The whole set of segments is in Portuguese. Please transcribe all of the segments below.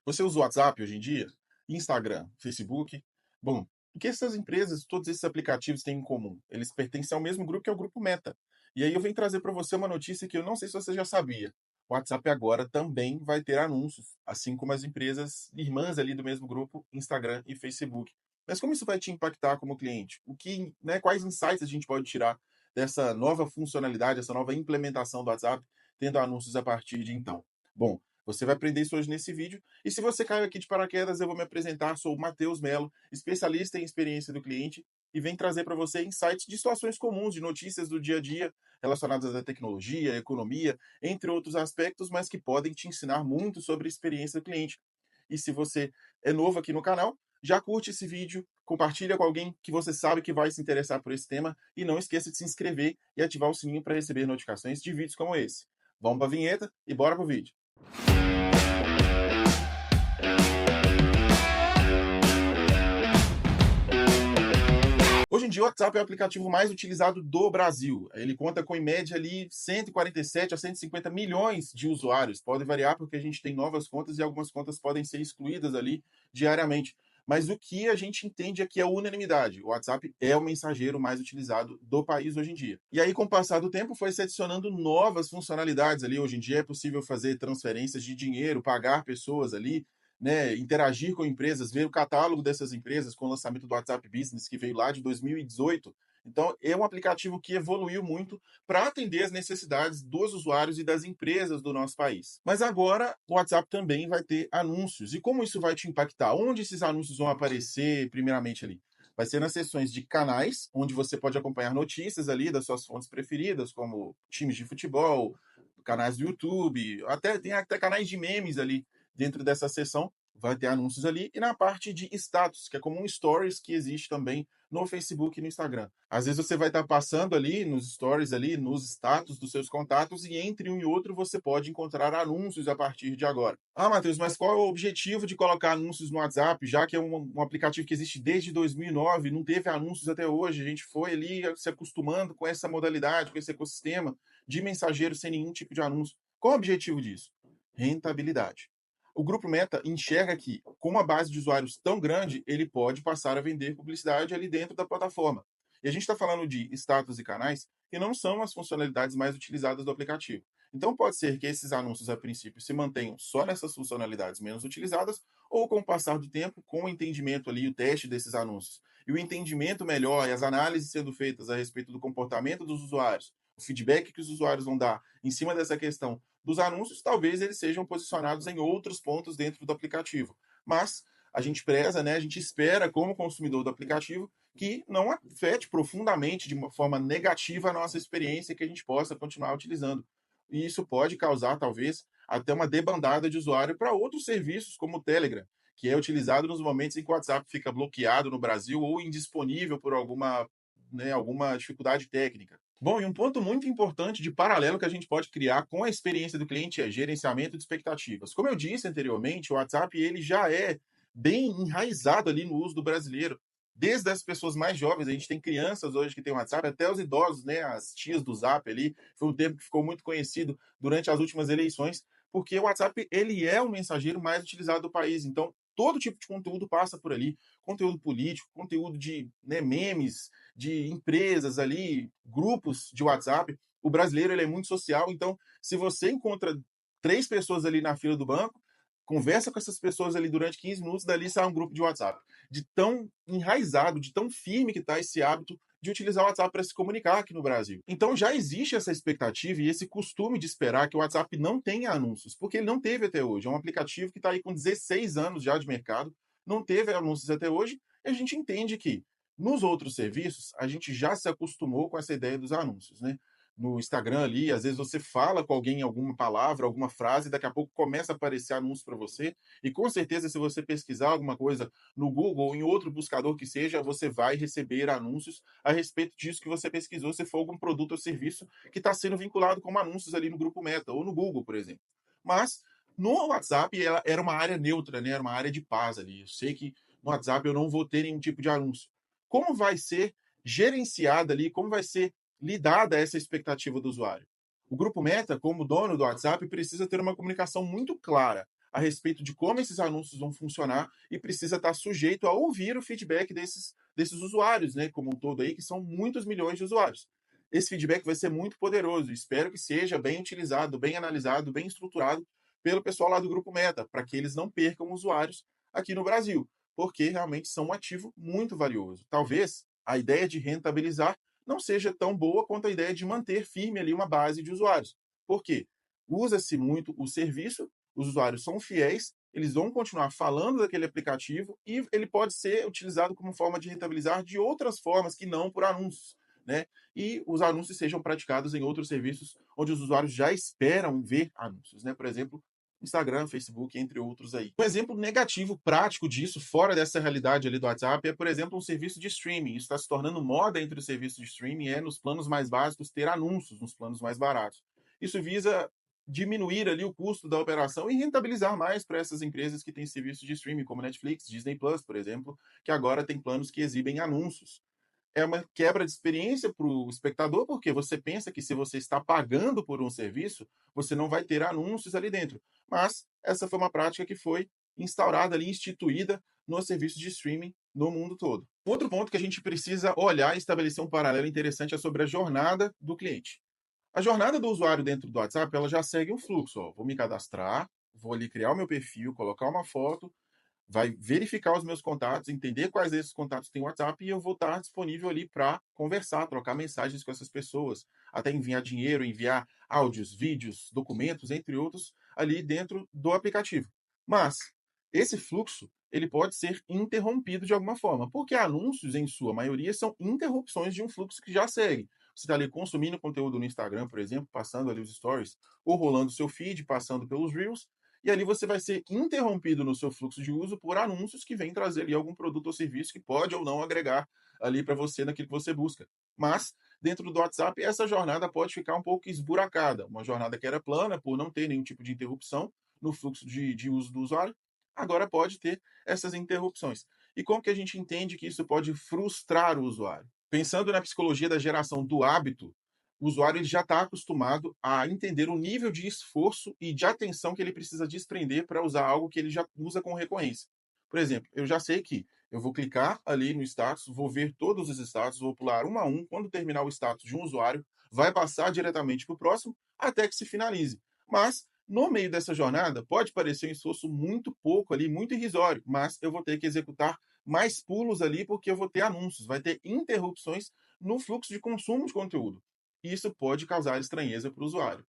Você usa o WhatsApp hoje em dia? Instagram, Facebook? Bom, o que essas empresas, todos esses aplicativos têm em comum? Eles pertencem ao mesmo grupo que é o grupo Meta. E aí eu venho trazer para você uma notícia que eu não sei se você já sabia. O WhatsApp agora também vai ter anúncios, assim como as empresas irmãs ali do mesmo grupo, Instagram e Facebook. Mas como isso vai te impactar como cliente? Quais insights a gente pode tirar dessa nova funcionalidade, essa nova implementação do WhatsApp, tendo anúncios a partir de então? Bom, você vai aprender isso hoje nesse vídeo. E se você caiu aqui de paraquedas, eu vou me apresentar. Sou o Matheus Melo, especialista em experiência do cliente, e venho trazer para você insights de situações comuns, de notícias do dia a dia relacionadas à tecnologia, à economia, entre outros aspectos, mas que podem te ensinar muito sobre a experiência do cliente. E se você é novo aqui no canal, já curte esse vídeo, compartilha com alguém que você sabe que vai se interessar por esse tema e não esqueça de se inscrever e ativar o sininho para receber notificações de vídeos como esse. Vamos para a vinheta e bora pro vídeo. Hoje em dia, o WhatsApp é o aplicativo mais utilizado do Brasil. Ele conta com, em média, ali 147 a 150 milhões de usuários. Pode variar porque a gente tem novas contas e algumas contas podem ser excluídas ali diariamente. Mas o que a gente entende aqui é a unanimidade. O WhatsApp é o mensageiro mais utilizado do país hoje em dia. E aí, com o passar do tempo, foi se adicionando novas funcionalidades ali. Hoje em dia é possível fazer transferências de dinheiro, pagar pessoas ali, né, interagir com empresas, ver o catálogo dessas empresas com o lançamento do WhatsApp Business, que veio lá de 2018. Então, é um aplicativo que evoluiu muito para atender as necessidades dos usuários e das empresas do nosso país. Mas agora, o WhatsApp também vai ter anúncios. E como isso vai te impactar? Onde esses anúncios vão aparecer, primeiramente ali? Vai ser nas seções de canais, onde você pode acompanhar notícias ali das suas fontes preferidas, como times de futebol, canais do YouTube, tem até canais de memes ali dentro dessa seção. Vai ter anúncios ali. E na parte de status, que é como um stories que existe também no Facebook e no Instagram. Às vezes você vai estar passando ali nos stories, ali nos status dos seus contatos, e entre um e outro você pode encontrar anúncios a partir de agora. Ah, Matheus, mas qual é o objetivo de colocar anúncios no WhatsApp, já que é um aplicativo que existe desde 2009, não teve anúncios até hoje, a gente foi ali se acostumando com essa modalidade, com esse ecossistema de mensageiro sem nenhum tipo de anúncio. Qual é o objetivo disso? Rentabilidade. O grupo Meta enxerga que, com uma base de usuários tão grande, ele pode passar a vender publicidade ali dentro da plataforma. E a gente está falando de status e canais que não são as funcionalidades mais utilizadas do aplicativo. Então pode ser que esses anúncios, a princípio, se mantenham só nessas funcionalidades menos utilizadas, ou com o passar do tempo, com o entendimento ali, o teste desses anúncios, e o entendimento melhor e as análises sendo feitas a respeito do comportamento dos usuários, o feedback que os usuários vão dar em cima dessa questão dos anúncios, talvez eles sejam posicionados em outros pontos dentro do aplicativo. Mas a gente preza, né, a gente espera, como consumidor do aplicativo, que não afete profundamente, de uma forma negativa, a nossa experiência e que a gente possa continuar utilizando. E isso pode causar, talvez, até uma debandada de usuário para outros serviços, como o Telegram, que é utilizado nos momentos em que o WhatsApp fica bloqueado no Brasil ou indisponível por alguma dificuldade técnica. Bom, e um ponto muito importante de paralelo que a gente pode criar com a experiência do cliente é gerenciamento de expectativas. Como eu disse anteriormente, o WhatsApp ele já é bem enraizado ali no uso do brasileiro. Desde as pessoas mais jovens, a gente tem crianças hoje que têm WhatsApp, até os idosos, né, as tias do Zap ali, foi um termo que ficou muito conhecido durante as últimas eleições, porque o WhatsApp ele é o mensageiro mais utilizado do país. Então, todo tipo de conteúdo passa por ali, conteúdo político, conteúdo de, né, memes, de empresas ali, grupos de WhatsApp. O brasileiro ele é muito social, então se você encontra 3 pessoas ali na fila do banco, conversa com essas pessoas ali durante 15 minutos, dali sai um grupo de WhatsApp. De tão enraizado, de tão firme que está esse hábito de utilizar o WhatsApp para se comunicar aqui no Brasil. Então já existe essa expectativa e esse costume de esperar que o WhatsApp não tenha anúncios, porque ele não teve até hoje. É um aplicativo que está aí com 16 anos já de mercado, não teve anúncios até hoje, e a gente entende que nos outros serviços, a gente já se acostumou com essa ideia dos anúncios, né? No Instagram ali, às vezes você fala com alguém alguma palavra, alguma frase, e daqui a pouco começa a aparecer anúncio para você, e com certeza se você pesquisar alguma coisa no Google ou em outro buscador que seja, você vai receber anúncios a respeito disso que você pesquisou, se for algum produto ou serviço que está sendo vinculado com anúncios ali no Grupo Meta, ou no Google, por exemplo. Mas no WhatsApp ela era uma área neutra, né? Era uma área de paz ali. Eu sei que no WhatsApp eu não vou ter nenhum tipo de anúncio. Como vai ser gerenciada ali, como vai ser lidada essa expectativa do usuário? O Grupo Meta, como dono do WhatsApp, precisa ter uma comunicação muito clara a respeito de como esses anúncios vão funcionar e precisa estar sujeito a ouvir o feedback desses usuários, né, como um todo aí, que são muitos milhões de usuários. Esse feedback vai ser muito poderoso. Espero que seja bem utilizado, bem analisado, bem estruturado pelo pessoal lá do Grupo Meta, para que eles não percam usuários aqui no Brasil, porque realmente são um ativo muito valioso. Talvez a ideia de rentabilizar não seja tão boa quanto a ideia de manter firme ali uma base de usuários. Por quê? Usa-se muito o serviço, os usuários são fiéis, eles vão continuar falando daquele aplicativo e ele pode ser utilizado como forma de rentabilizar de outras formas que não por anúncios, né? E os anúncios sejam praticados em outros serviços onde os usuários já esperam ver anúncios, né? Por exemplo, Instagram, Facebook, entre outros aí. Um exemplo negativo, prático disso, fora dessa realidade ali do WhatsApp, é, por exemplo, um serviço de streaming. Isso está se tornando moda entre os serviços de streaming, é nos planos mais básicos ter anúncios nos planos mais baratos. Isso visa diminuir ali o custo da operação e rentabilizar mais para essas empresas que têm serviços de streaming, como Netflix, Disney Plus, por exemplo, que agora tem planos que exibem anúncios. É uma quebra de experiência para o espectador, porque você pensa que se você está pagando por um serviço, você não vai ter anúncios ali dentro. Mas essa foi uma prática que foi instaurada ali, instituída nos serviços de streaming no mundo todo. Outro ponto que a gente precisa olhar e estabelecer um paralelo interessante é sobre a jornada do cliente. A jornada do usuário dentro do WhatsApp, ela já segue um fluxo. Ó. Vou me cadastrar, vou ali criar o meu perfil, colocar uma foto, vai verificar os meus contatos, entender quais desses contatos têm WhatsApp e eu vou estar disponível ali para conversar, trocar mensagens com essas pessoas, até enviar dinheiro, enviar áudios, vídeos, documentos, entre outros, ali dentro do aplicativo. Mas esse fluxo ele pode ser interrompido de alguma forma, porque anúncios, em sua maioria, são interrupções de um fluxo que já segue. Você está ali consumindo conteúdo no Instagram, por exemplo, passando ali os stories, ou rolando seu feed, passando pelos Reels, e ali você vai ser interrompido no seu fluxo de uso por anúncios que vêm trazer ali algum produto ou serviço que pode ou não agregar ali para você naquilo que você busca. Mas, dentro do WhatsApp, essa jornada pode ficar um pouco esburacada. Uma jornada que era plana, por não ter nenhum tipo de interrupção no fluxo de uso do usuário, agora pode ter essas interrupções. E como que a gente entende que isso pode frustrar o usuário? Pensando na psicologia da geração do hábito, o usuário ele já está acostumado a entender o nível de esforço e de atenção que ele precisa desprender para usar algo que ele já usa com recorrência. Por exemplo, eu já sei que eu vou clicar ali no status, vou ver todos os status, vou pular um a um. Quando terminar o status de um usuário, vai passar diretamente para o próximo até que se finalize. Mas, no meio dessa jornada, pode parecer um esforço muito pouco ali, muito irrisório, mas eu vou ter que executar mais pulos ali porque eu vou ter anúncios, vai ter interrupções no fluxo de consumo de conteúdo. Isso pode causar estranheza para o usuário.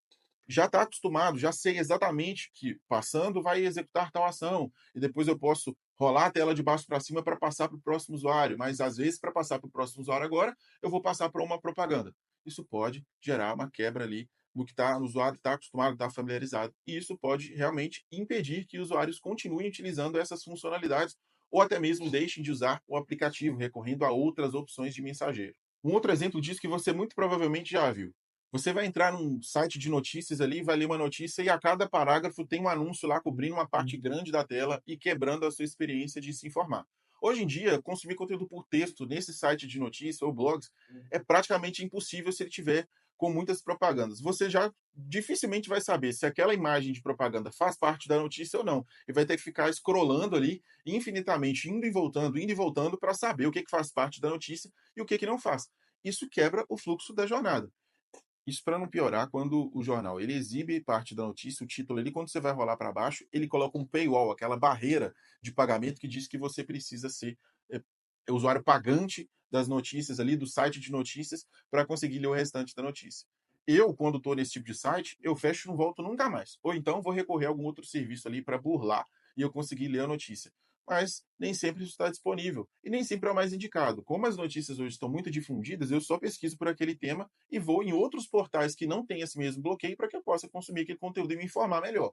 Já está acostumado, já sei exatamente que passando vai executar tal ação, e depois eu posso rolar a tela de baixo para cima para passar para o próximo usuário, mas às vezes para passar para o próximo usuário agora, eu vou passar para uma propaganda. Isso pode gerar uma quebra ali no que o usuário está acostumado, está familiarizado. E isso pode realmente impedir que usuários continuem utilizando essas funcionalidades ou até mesmo deixem de usar o aplicativo, recorrendo a outras opções de mensageiro. Um outro exemplo disso que você muito provavelmente já viu. Você vai entrar num site de notícias ali, vai ler uma notícia e a cada parágrafo tem um anúncio lá cobrindo uma parte grande da tela e quebrando a sua experiência de se informar. Hoje em dia, consumir conteúdo por texto nesse site de notícias ou blogs é praticamente impossível se ele tiver com muitas propagandas. Você já dificilmente vai saber se aquela imagem de propaganda faz parte da notícia ou não. E vai ter que ficar scrollando ali infinitamente, indo e voltando para saber o que faz parte da notícia e o que não faz. Isso quebra o fluxo da jornada. Isso para não piorar, quando o jornal ele exibe parte da notícia, o título ali, quando você vai rolar para baixo, ele coloca um paywall, aquela barreira de pagamento que diz que você precisa ser usuário pagante das notícias ali, do site de notícias, para conseguir ler o restante da notícia. Eu, quando estou nesse tipo de site, eu fecho e não volto nunca mais. Ou então vou recorrer a algum outro serviço ali para burlar e eu conseguir ler a notícia. Mas nem sempre isso está disponível e nem sempre é o mais indicado. Como as notícias hoje estão muito difundidas, eu só pesquiso por aquele tema e vou em outros portais que não têm esse mesmo bloqueio para que eu possa consumir aquele conteúdo e me informar melhor.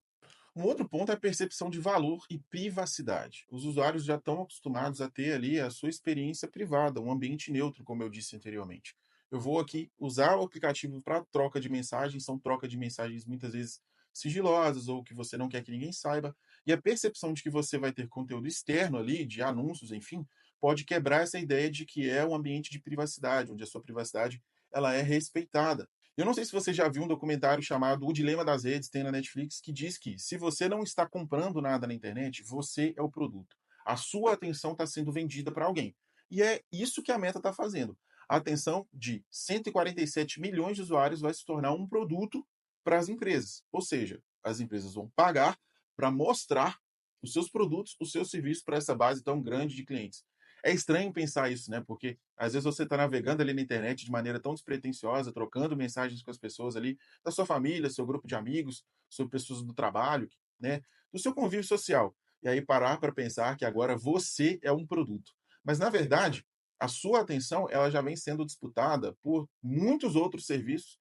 Um outro ponto é a percepção de valor e privacidade. Os usuários já estão acostumados a ter ali a sua experiência privada, um ambiente neutro, como eu disse anteriormente. Eu vou aqui usar o aplicativo para troca de mensagens, são troca de mensagens muitas vezes sigilosas ou que você não quer que ninguém saiba, e a percepção de que você vai ter conteúdo externo ali, de anúncios, enfim, pode quebrar essa ideia de que é um ambiente de privacidade, onde a sua privacidade ela é respeitada. Eu não sei se você já viu um documentário chamado O Dilema das Redes, tem na Netflix, que diz que se você não está comprando nada na internet, você é o produto. A sua atenção está sendo vendida para alguém. E é isso que a Meta está fazendo. A atenção de 147 milhões de usuários vai se tornar um produto para as empresas. Ou seja, as empresas vão pagar para mostrar os seus produtos, os seus serviços para essa base tão grande de clientes. É estranho pensar isso, né? Porque às vezes você está navegando ali na internet de maneira tão despretensiosa, trocando mensagens com as pessoas ali, da sua família, seu grupo de amigos, sobre pessoas do trabalho, né? Do seu convívio social. E aí parar para pensar que agora você é um produto. Mas na verdade, a sua atenção ela já vem sendo disputada por muitos outros serviços.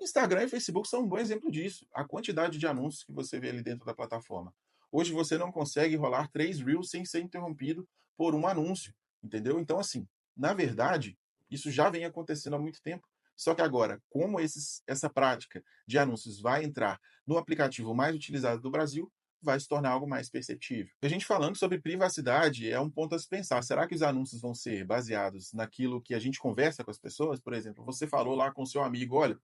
Instagram e Facebook são um bom exemplo disso. A quantidade de anúncios que você vê ali dentro da plataforma. Hoje você não consegue rolar 3 Reels sem ser interrompido por um anúncio, entendeu? Então, assim, na verdade, isso já vem acontecendo há muito tempo. Só que agora, como essa prática de anúncios vai entrar no aplicativo mais utilizado do Brasil, vai se tornar algo mais perceptível. A gente falando sobre privacidade é um ponto a se pensar. Será que os anúncios vão ser baseados naquilo que a gente conversa com as pessoas? Por exemplo, você falou lá com seu amigo, olha,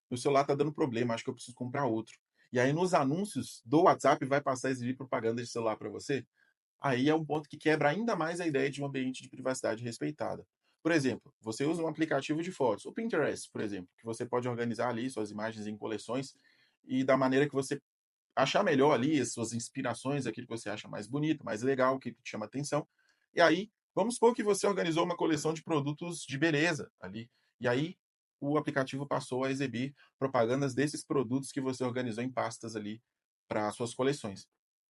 meu celular está dando problema, acho que eu preciso comprar outro. E aí nos anúncios do WhatsApp vai passar a exibir propaganda de celular para você? Aí é um ponto que quebra ainda mais a ideia de um ambiente de privacidade respeitada. Por exemplo, você usa um aplicativo de fotos, o Pinterest, por exemplo, que você pode organizar ali suas imagens em coleções e da maneira que você achar melhor ali as suas inspirações, aquilo que você acha mais bonito, mais legal, que te chama atenção. E aí, vamos supor que você organizou uma coleção de produtos de beleza ali. E aí, o aplicativo passou a exibir propagandas desses produtos que você organizou em pastas ali para suas coleções.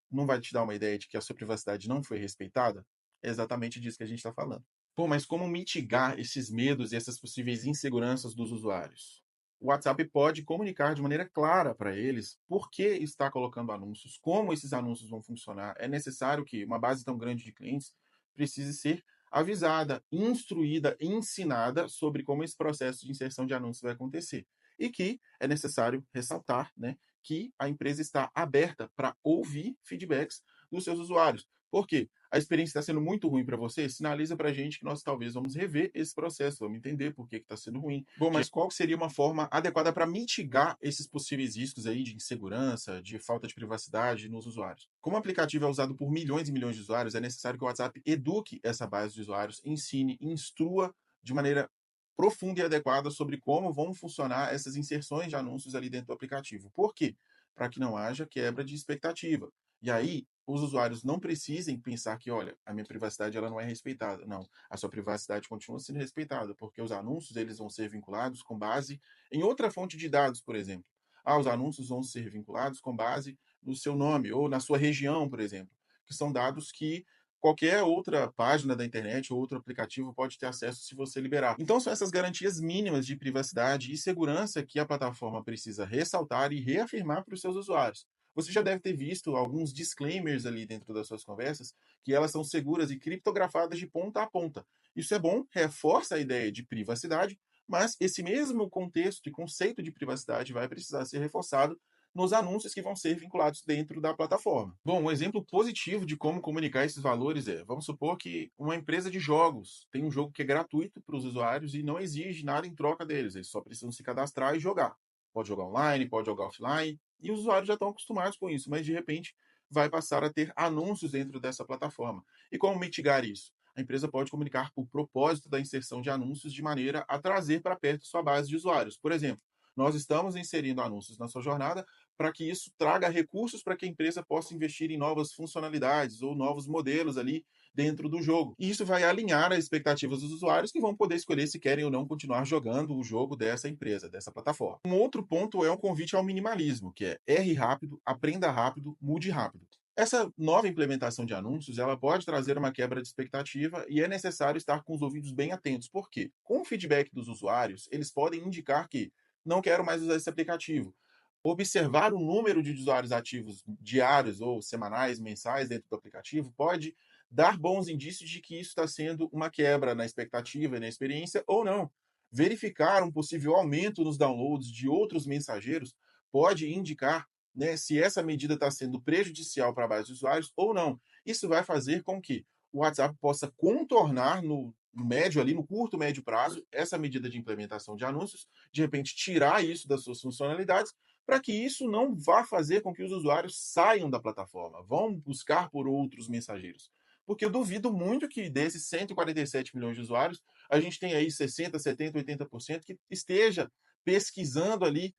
Não vai te dar uma ideia de que a sua privacidade não foi respeitada? É exatamente disso que a gente está falando. Pô, mas como mitigar esses medos e essas possíveis inseguranças dos usuários? O WhatsApp pode comunicar de maneira clara para eles por que está colocando anúncios, como esses anúncios vão funcionar. É necessário que uma base tão grande de clientes precise ser avisada, instruída, ensinada sobre como esse processo de inserção de anúncios vai acontecer. E que é necessário ressaltar, né, que a empresa está aberta para ouvir feedbacks dos seus usuários. Por quê? A experiência está sendo muito ruim para você, sinaliza para a gente que nós talvez vamos rever esse processo, vamos entender por que está sendo ruim. Bom, mas qual seria uma forma adequada para mitigar esses possíveis riscos aí de insegurança, de falta de privacidade nos usuários? Como o aplicativo é usado por milhões e milhões de usuários, é necessário que o WhatsApp eduque essa base de usuários, ensine, instrua de maneira profunda e adequada sobre como vão funcionar essas inserções de anúncios ali dentro do aplicativo. Por quê? Para que não haja quebra de expectativa. E aí, os usuários não precisem pensar que, olha, a minha privacidade ela não é respeitada. Não, a sua privacidade continua sendo respeitada, porque os anúncios eles vão ser vinculados com base em outra fonte de dados, por exemplo. Ah, os anúncios vão ser vinculados com base no seu nome ou na sua região, por exemplo, que são dados que qualquer outra página da internet ou outro aplicativo pode ter acesso se você liberar. Então são essas garantias mínimas de privacidade e segurança que a plataforma precisa ressaltar e reafirmar para os seus usuários. Você já deve ter visto alguns disclaimers ali dentro das suas conversas, que elas são seguras e criptografadas de ponta a ponta. Isso é bom, reforça a ideia de privacidade, mas esse mesmo contexto e conceito de privacidade vai precisar ser reforçado nos anúncios que vão ser vinculados dentro da plataforma. Bom, um exemplo positivo de como comunicar esses valores é, vamos supor que uma empresa de jogos tem um jogo que é gratuito para os usuários e não exige nada em troca deles, eles só precisam se cadastrar e jogar. Pode jogar online, pode jogar offline, e os usuários já estão acostumados com isso, mas de repente vai passar a ter anúncios dentro dessa plataforma. E como mitigar isso? A empresa pode comunicar o propósito da inserção de anúncios de maneira a trazer para perto sua base de usuários. Por exemplo, nós estamos inserindo anúncios na sua jornada para que isso traga recursos para que a empresa possa investir em novas funcionalidades ou novos modelos ali dentro do jogo. E isso vai alinhar as expectativas dos usuários que vão poder escolher se querem ou não continuar jogando o jogo dessa empresa, dessa plataforma. Um outro ponto é um convite ao minimalismo, que é erre rápido, aprenda rápido, mude rápido. Essa nova implementação de anúncios, ela pode trazer uma quebra de expectativa e é necessário estar com os ouvidos bem atentos. Por quê? Com o feedback dos usuários, eles podem indicar que não quero mais usar esse aplicativo. Observar o número de usuários ativos diários ou semanais, mensais dentro do aplicativo pode dar bons indícios de que isso está sendo uma quebra na expectativa e na experiência ou não. Verificar um possível aumento nos downloads de outros mensageiros pode indicar, né, se essa medida está sendo prejudicial para a base de usuários ou não. Isso vai fazer com que o WhatsApp possa contornar no médio ali, no curto, médio prazo, essa medida de implementação de anúncios, de repente tirar isso das suas funcionalidades, para que isso não vá fazer com que os usuários saiam da plataforma, vão buscar por outros mensageiros. Porque eu duvido muito que desses 147 milhões de usuários, a gente tem aí 60, 70, 80% que esteja pesquisando ali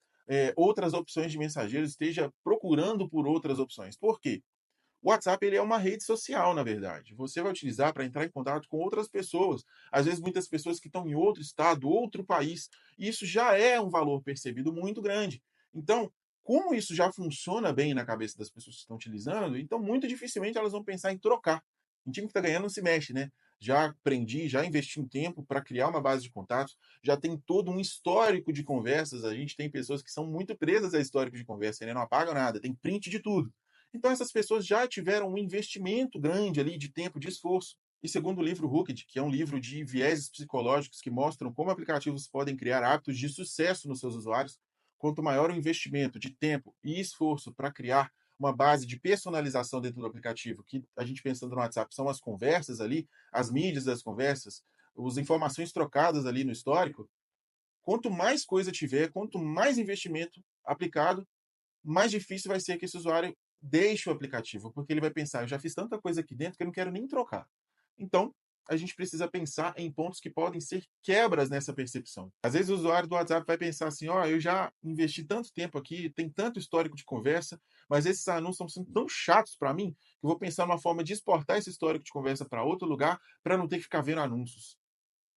outras opções de mensageiros, esteja procurando por outras opções. Por quê? O WhatsApp ele é uma rede social, na verdade. Você vai utilizar para entrar em contato com outras pessoas. Às vezes, muitas pessoas que estão em outro estado, outro país. E isso já é um valor percebido muito grande. Então, como isso já funciona bem na cabeça das pessoas que estão utilizando, então muito dificilmente elas vão pensar em trocar. Um time que está ganhando não se mexe, né? Já aprendi, já investi um tempo para criar uma base de contatos, já tem todo um histórico de conversas. A gente tem pessoas que são muito presas a histórico de conversa, né? Não apagam nada, tem print de tudo. Então, essas pessoas já tiveram um investimento grande ali de tempo, de esforço. E segundo o livro Hooked, que é um livro de vieses psicológicos que mostram como aplicativos podem criar hábitos de sucesso nos seus usuários, quanto maior o investimento de tempo e esforço para criar uma base de personalização dentro do aplicativo, que a gente pensando no WhatsApp são as conversas ali, as mídias das conversas, as informações trocadas ali no histórico, quanto mais coisa tiver, quanto mais investimento aplicado, mais difícil vai ser que esse usuário deixe o aplicativo, porque ele vai pensar, eu já fiz tanta coisa aqui dentro que eu não quero nem trocar. Então, a gente precisa pensar em pontos que podem ser quebras nessa percepção. Às vezes o usuário do WhatsApp vai pensar assim, ó, eu já investi tanto tempo aqui, tem tanto histórico de conversa, mas esses anúncios estão sendo tão chatos para mim, que eu vou pensar numa forma de exportar esse histórico de conversa para outro lugar, para não ter que ficar vendo anúncios.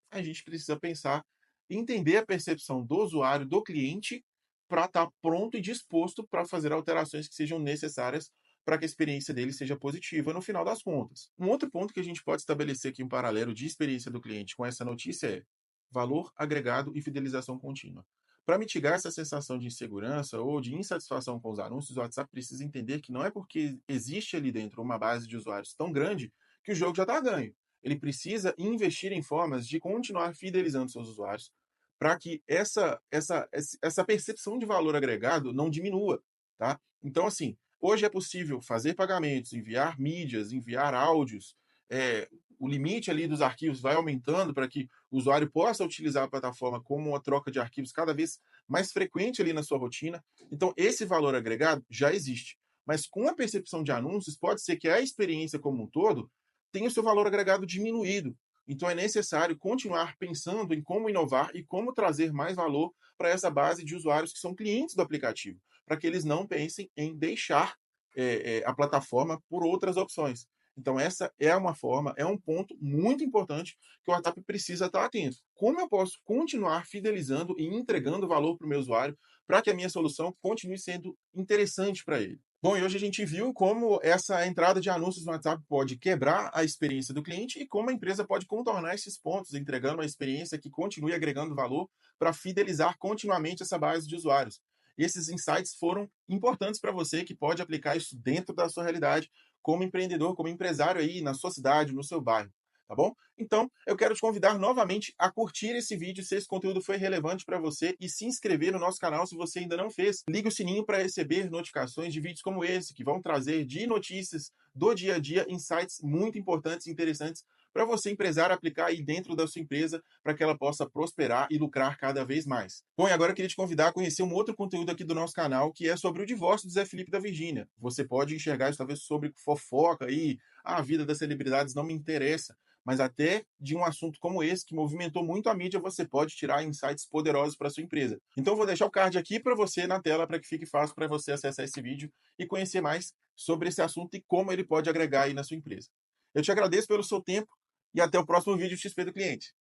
A gente precisa pensar, entender a percepção do usuário, do cliente, para estar pronto e disposto para fazer alterações que sejam necessárias para que a experiência dele seja positiva no final das contas. Um outro ponto que a gente pode estabelecer aqui um paralelo de experiência do cliente com essa notícia é valor agregado e fidelização contínua. Para mitigar essa sensação de insegurança ou de insatisfação com os anúncios, o WhatsApp precisa entender que não é porque existe ali dentro uma base de usuários tão grande que o jogo já está ganho. Ele precisa investir em formas de continuar fidelizando seus usuários para que essa percepção de valor agregado não diminua, tá? Então, assim, hoje é possível fazer pagamentos, enviar mídias, enviar áudios, o limite ali dos arquivos vai aumentando para que o usuário possa utilizar a plataforma como uma troca de arquivos cada vez mais frequente ali na sua rotina. Então, esse valor agregado já existe. Mas com a percepção de anúncios, pode ser que a experiência como um todo tenha o seu valor agregado diminuído. Então é necessário continuar pensando em como inovar e como trazer mais valor para essa base de usuários que são clientes do aplicativo, para que eles não pensem em deixar a plataforma por outras opções. Então essa é uma forma, é um ponto muito importante que o WhatsApp precisa estar atento. Como eu posso continuar fidelizando e entregando valor para o meu usuário para que a minha solução continue sendo interessante para ele? Bom, e hoje a gente viu como essa entrada de anúncios no WhatsApp pode quebrar a experiência do cliente e como a empresa pode contornar esses pontos, entregando uma experiência que continue agregando valor para fidelizar continuamente essa base de usuários. E esses insights foram importantes para você que pode aplicar isso dentro da sua realidade como empreendedor, como empresário aí na sua cidade, no seu bairro, tá bom? Então, eu quero te convidar novamente a curtir esse vídeo se esse conteúdo foi relevante para você e se inscrever no nosso canal se você ainda não fez. Ligue o sininho para receber notificações de vídeos como esse, que vão trazer de notícias do dia a dia, insights muito importantes e interessantes para você, empresário, aplicar aí dentro da sua empresa para que ela possa prosperar e lucrar cada vez mais. Bom, e agora eu queria te convidar a conhecer um outro conteúdo aqui do nosso canal, que é sobre o divórcio do Zé Felipe e da Virgínia. Você pode enxergar isso talvez sobre fofoca aí, a vida das celebridades não me interessa, mas até de um assunto como esse, que movimentou muito a mídia, você pode tirar insights poderosos para sua empresa. Então, eu vou deixar o card aqui para você na tela, para que fique fácil para você acessar esse vídeo e conhecer mais sobre esse assunto e como ele pode agregar aí na sua empresa. Eu te agradeço pelo seu tempo e até o próximo vídeo XP do Cliente.